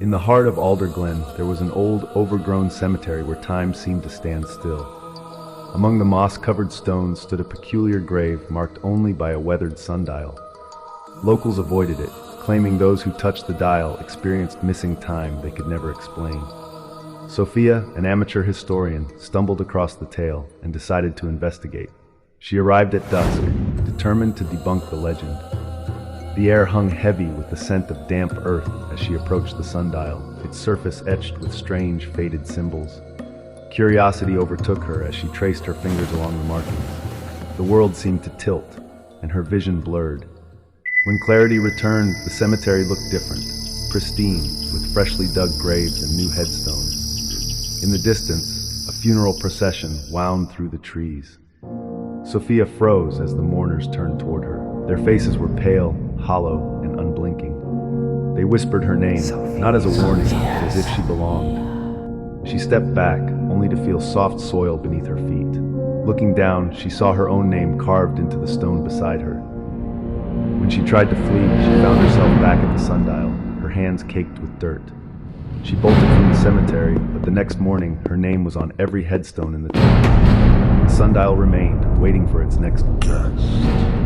In the heart of Alder Glen, there was an old, overgrown cemetery where time seemed to stand still. Among the moss-covered stones stood a peculiar grave marked only by a weathered sundial. Locals avoided it, claiming those who touched the dial experienced missing time they could never explain. Sofia, an amateur historian, stumbled across the tale and decided to investigate. She arrived at dusk, determined to debunk the legend. The air hung heavy with the scent of damp earth as she approached the sundial, its surface etched with strange, faded symbols. Curiosity overtook her as she traced her fingers along the markings. The world seemed to tilt, and her vision blurred. When clarity returned, the cemetery looked different, pristine, with freshly dug graves and new headstones. In the distance, a funeral procession wound through the trees. Sofia froze as the mourners turned toward her. Their faces were pale, hollow, and unblinking. They whispered her name, not as a warning, but as if she belonged. She stepped back, only to feel soft soil beneath her feet. Looking down, she saw her own name carved into the stone beside her. When she tried to flee, she found herself back at the sundial, her hands caked with dirt. She bolted from the cemetery, but the next morning, her name was on every headstone in the town. The sundial remained, waiting for its next turn.